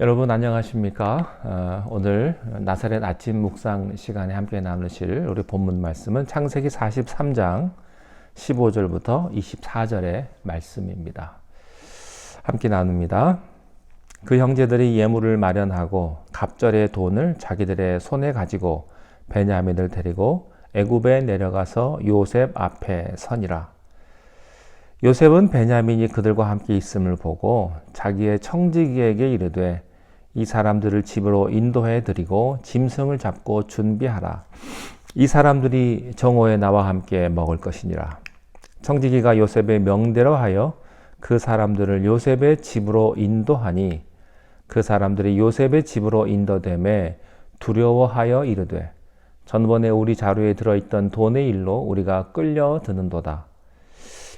여러분 안녕하십니까? 오늘 나사렛 아침 묵상 시간에 함께 나누실 우리 본문 말씀은 창세기 43장 15절부터 24절의 말씀입니다. 함께 나눕니다. 그 형제들이 예물을 마련하고 갑절의 돈을 자기들의 손에 가지고 베냐민을 데리고 애굽에 내려가서 요셉 앞에 서니라. 요셉은 베냐민이 그들과 함께 있음을 보고 자기의 청지기에게 이르되 이 사람들을 집으로 인도해 드리고 짐승을 잡고 준비하라. 이 사람들이 정오에 나와 함께 먹을 것이니라. 청지기가 요셉의 명대로 하여 그 사람들을 요셉의 집으로 인도하니 그 사람들이 요셉의 집으로 인도되매 두려워하여 이르되 전번에 우리 자루에 들어있던 돈의 일로 우리가 끌려드는도다.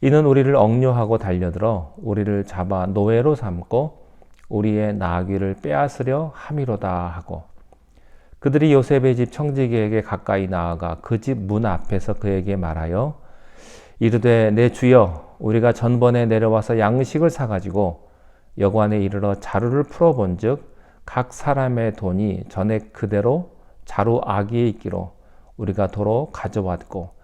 이는 우리를 억류하고 달려들어 우리를 잡아 노예로 삼고 우리의 나귀를 빼앗으려 함이로다 하고 그들이 요셉의 집 청지기에게 가까이 나아가 그 집 문 앞에서 그에게 말하여 이르되 내 주여 우리가 전번에 내려와서 양식을 사가지고 여관에 이르러 자루를 풀어본즉 각 사람의 돈이 전에 그대로 자루 아기에 있기로 우리가 도로 가져왔고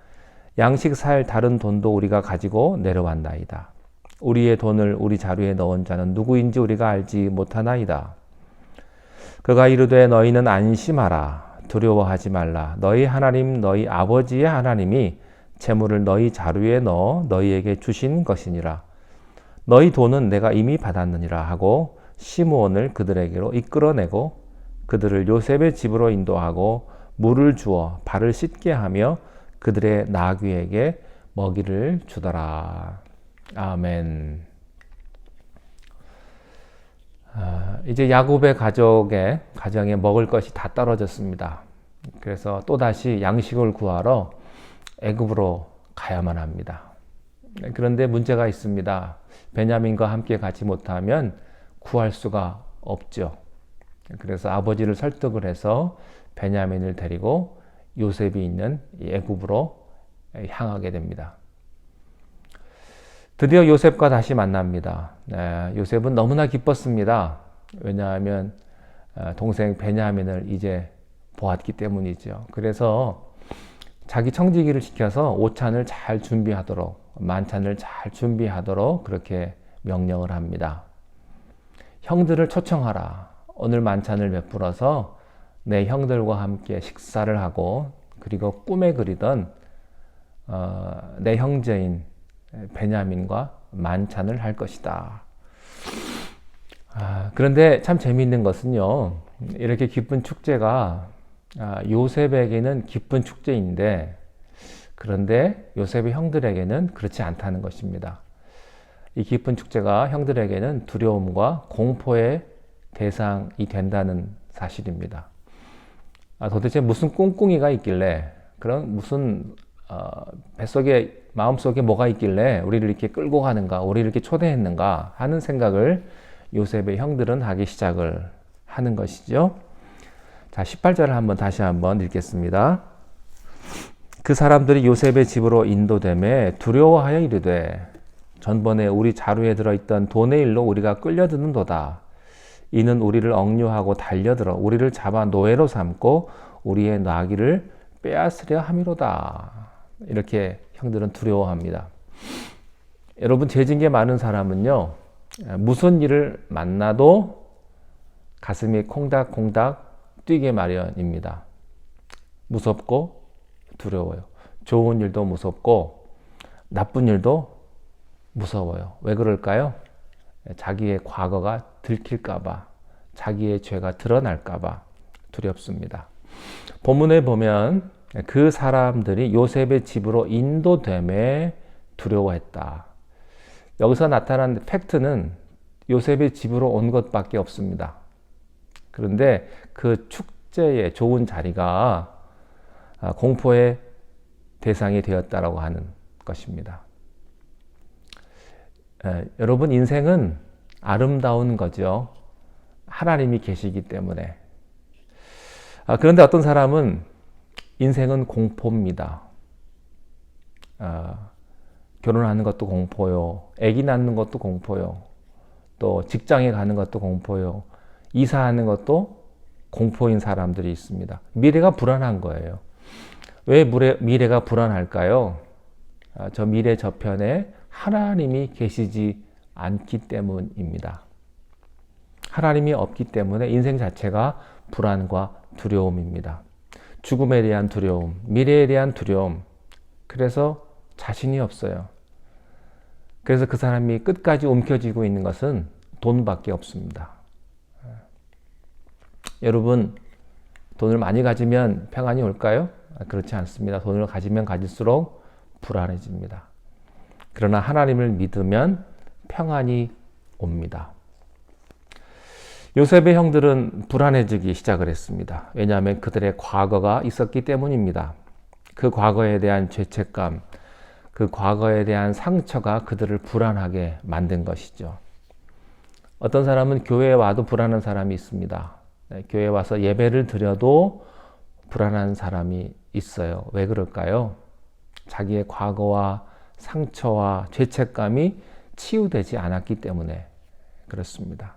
양식 살 다른 돈도 우리가 가지고 내려왔나이다. 우리의 돈을 우리 자루에 넣은 자는 누구인지 우리가 알지 못하나이다. 그가 이르되 너희는 안심하라. 두려워하지 말라. 너희 하나님 너희 아버지의 하나님이 재물을 너희 자루에 넣어 너희에게 주신 것이니라. 너희 돈은 내가 이미 받았느니라 하고 시므온을 그들에게로 이끌어내고 그들을 요셉의 집으로 인도하고 물을 주어 발을 씻게 하며 그들의 나귀에게 먹이를 주더라. 아멘. 이제 야곱의 가정에 먹을 것이 다 떨어졌습니다. 그래서 또다시 양식을 구하러 애굽으로 가야만 합니다. 그런데 문제가 있습니다. 베냐민과 함께 가지 못하면 구할 수가 없죠. 그래서 아버지를 설득을 해서 베냐민을 데리고 요셉이 있는 애굽으로 향하게 됩니다. 드디어 요셉과 다시 만납니다. 요셉은 너무나 기뻤습니다. 왜냐하면 동생 베냐민을 이제 보았기 때문이죠. 그래서 자기 청지기를 시켜서 오찬을 잘 준비하도록, 만찬을 잘 준비하도록 그렇게 명령을 합니다. 형들을 초청하라. 오늘 만찬을 베풀어서 내 형들과 함께 식사를 하고 그리고 꿈에 그리던 내 형제인 베냐민과 만찬을 할 것이다. 그런데 참 재미있는 것은요. 이렇게 기쁜 축제가 요셉에게는 기쁜 축제인데 그런데 요셉의 형들에게는 그렇지 않다는 것입니다. 이 기쁜 축제가 형들에게는 두려움과 공포의 대상이 된다는 사실입니다. 도대체 무슨 꿍꿍이가 있길래 그런 무슨 뱃속에 마음속에 뭐가 있길래 우리를 이렇게 끌고 가는가 우리를 이렇게 초대했는가 하는 생각을 요셉의 형들은 하기 시작을 하는 것이죠. 자, 18절을 다시 한번 읽겠습니다. 그 사람들이 요셉의 집으로 인도되매 두려워하여 이르되 전번에 우리 자루에 들어있던 돈의 일로 우리가 끌려드는도다. 이는 우리를 억류하고 달려들어 우리를 잡아 노예로 삼고 우리의 나귀를 빼앗으려 함이로다. 이렇게 형들은 두려워합니다. 여러분, 죄진게 많은 사람은요, 무슨 일을 만나도 가슴이 콩닥콩닥 뛰게 마련입니다. 무섭고 두려워요. 좋은 일도 무섭고 나쁜 일도 무서워요. 왜 그럴까요? 자기의 과거가 들킬까봐, 자기의 죄가 드러날까봐 두렵습니다. 본문에 보면 그 사람들이 요셉의 집으로 인도됨에 두려워했다. 여기서 나타난 팩트는 요셉의 집으로 온 것밖에 없습니다. 그런데 그 축제의 좋은 자리가 공포의 대상이 되었다라고 하는 것입니다. 여러분, 인생은 아름다운 거죠. 하나님이 계시기 때문에. 그런데 어떤 사람은 인생은 공포입니다. 결혼하는 것도 공포요. 아기 낳는 것도 공포요. 또 직장에 가는 것도 공포요. 이사하는 것도 공포인 사람들이 있습니다. 미래가 불안한 거예요. 왜 미래가 불안할까요? 저 미래 저편에 하나님이 계시지 않기 때문입니다. 하나님이 없기 때문에 인생 자체가 불안과 두려움입니다. 죽음에 대한 두려움, 미래에 대한 두려움. 그래서 자신이 없어요. 그래서 그 사람이 끝까지 움켜쥐고 있는 것은 돈밖에 없습니다. 여러분, 돈을 많이 가지면 평안이 올까요? 그렇지 않습니다. 돈을 가지면 가질수록 불안해집니다. 그러나 하나님을 믿으면 평안이 옵니다. 요셉의 형들은 불안해지기 시작을 했습니다. 왜냐하면 그들의 과거가 있었기 때문입니다. 그 과거에 대한 죄책감, 그 과거에 대한 상처가 그들을 불안하게 만든 것이죠. 어떤 사람은 교회에 와도 불안한 사람이 있습니다. 교회에 와서 예배를 드려도 불안한 사람이 있어요. 왜 그럴까요? 자기의 과거와 상처와 죄책감이 치유되지 않았기 때문에 그렇습니다.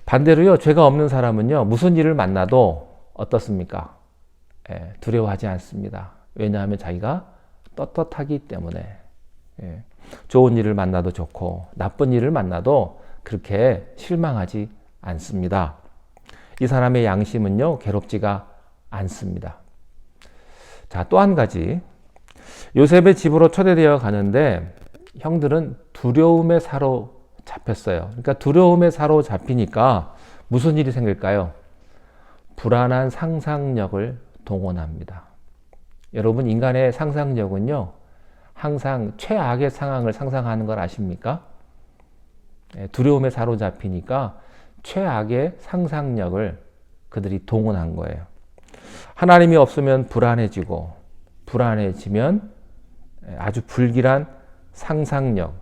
반대로요, 죄가 없는 사람은요, 무슨 일을 만나도 어떻습니까? 두려워하지 않습니다. 왜냐하면 자기가 떳떳하기 때문에. 좋은 일을 만나도 좋고 나쁜 일을 만나도 그렇게 실망하지 않습니다. 이 사람의 양심은요, 괴롭지가 않습니다. 자, 또 한 가지. 요셉의 집으로 초대되어 가는데 형들은 두려움에 사로잡혔어요. 그러니까 두려움에 사로잡히니까 무슨 일이 생길까요? 불안한 상상력을 동원합니다. 여러분, 인간의 상상력은요, 항상 최악의 상황을 상상하는 걸 아십니까? 두려움에 사로잡히니까 최악의 상상력을 그들이 동원한 거예요. 하나님이 없으면 불안해지고, 불안해지면 아주 불길한 상상력,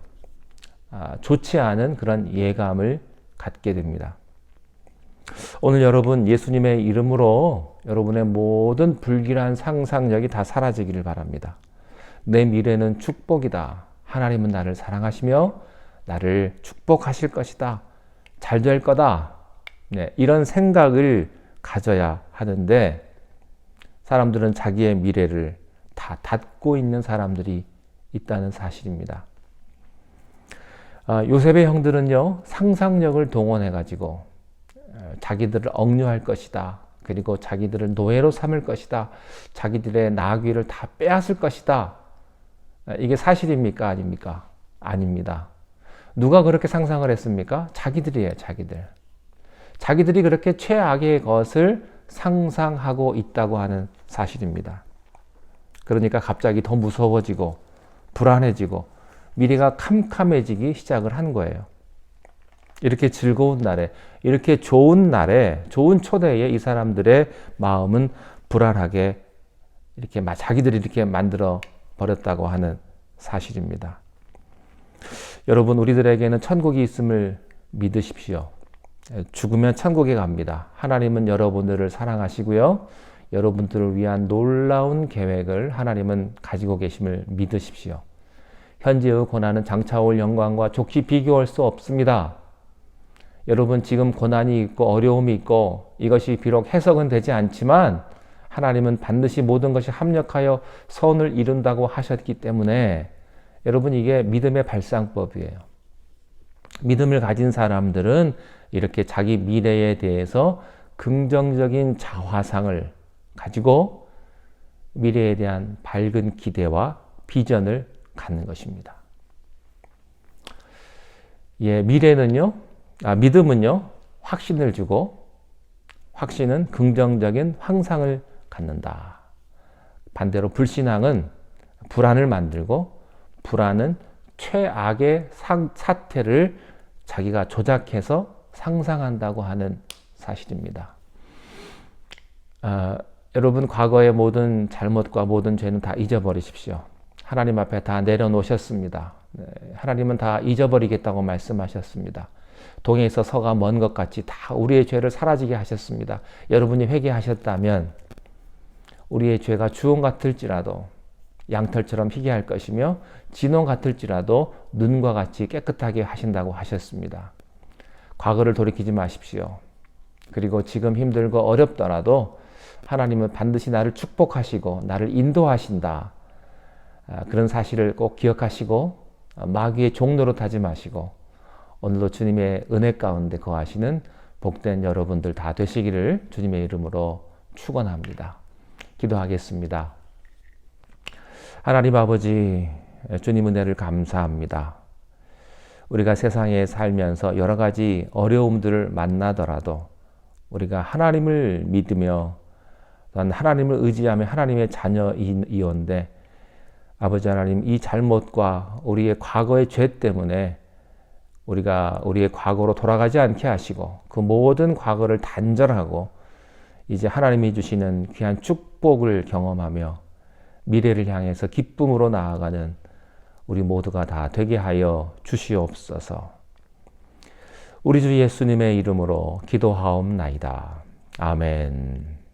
좋지 않은 그런 예감을 갖게 됩니다. 오늘 여러분, 예수님의 이름으로 여러분의 모든 불길한 상상력이 다 사라지기를 바랍니다. 내 미래는 축복이다. 하나님은 나를 사랑하시며 나를 축복하실 것이다. 잘 될 거다. 이런 생각을 가져야 하는데 사람들은 자기의 미래를 다 닫고 있는 사람들이 있다는 사실입니다. 요셉의 형들은요, 상상력을 동원해가지고 자기들을 억류할 것이다. 그리고 자기들을 노예로 삼을 것이다. 자기들의 나귀를 다 빼앗을 것이다. 이게 사실입니까? 아닙니까? 아닙니다. 누가 그렇게 상상을 했습니까? 자기들이에요, 자기들. 자기들이 그렇게 최악의 것을 상상하고 있다고 하는 사실입니다. 그러니까 갑자기 더 무서워지고 불안해지고 미래가 캄캄해지기 시작을 한 거예요. 이렇게 즐거운 날에, 이렇게 좋은 날에, 좋은 초대에 이 사람들의 마음은 불안하게 이렇게 자기들이 이렇게 만들어 버렸다고 하는 사실입니다. 여러분, 우리들에게는 천국이 있음을 믿으십시오. 죽으면 천국에 갑니다. 하나님은 여러분들을 사랑하시고요. 여러분들을 위한 놀라운 계획을 하나님은 가지고 계심을 믿으십시오. 현재의 고난은 장차올 영광과 족히 비교할 수 없습니다. 여러분, 지금 고난이 있고 어려움이 있고 이것이 비록 해석은 되지 않지만 하나님은 반드시 모든 것이 합력하여 선을 이룬다고 하셨기 때문에 여러분, 이게 믿음의 발상법이에요. 믿음을 가진 사람들은 이렇게 자기 미래에 대해서 긍정적인 자화상을 가지고 미래에 대한 밝은 기대와 비전을 갖는 것입니다. 믿음은요, 확신을 주고 확신은 긍정적인 환상을 갖는다. 반대로 불신앙은 불안을 만들고 불안은 최악의 사태를 자기가 조작해서 상상한다고 하는 사실입니다. 여러분, 과거의 모든 잘못과 모든 죄는 다 잊어버리십시오. 하나님 앞에 다 내려놓으셨습니다. 하나님은 다 잊어버리겠다고 말씀하셨습니다. 동해에서 서가 먼 것 같이 다 우리의 죄를 사라지게 하셨습니다. 여러분이 회개하셨다면 우리의 죄가 주홍 같을지라도 양털처럼 희게할 것이며 진홍 같을지라도 눈과 같이 깨끗하게 하신다고 하셨습니다. 과거를 돌이키지 마십시오. 그리고 지금 힘들고 어렵더라도 하나님은 반드시 나를 축복하시고 나를 인도하신다. 그런 사실을 꼭 기억하시고 마귀의 종로로 타지 마시고 오늘도 주님의 은혜 가운데 거하시는 복된 여러분들 다 되시기를 주님의 이름으로 축원합니다. 기도하겠습니다. 하나님 아버지, 주님 은혜를 감사합니다. 우리가 세상에 살면서 여러 가지 어려움들을 만나더라도 우리가 하나님을 믿으며 또한 하나님을 의지하며 하나님의 자녀이온데 아버지 하나님, 이 잘못과 우리의 과거의 죄 때문에 우리가 우리의 과거로 돌아가지 않게 하시고 그 모든 과거를 단절하고 이제 하나님이 주시는 귀한 축복을 경험하며 미래를 향해서 기쁨으로 나아가는 우리 모두가 다 되게 하여 주시옵소서. 우리 주 예수님의 이름으로 기도하옵나이다. 아멘.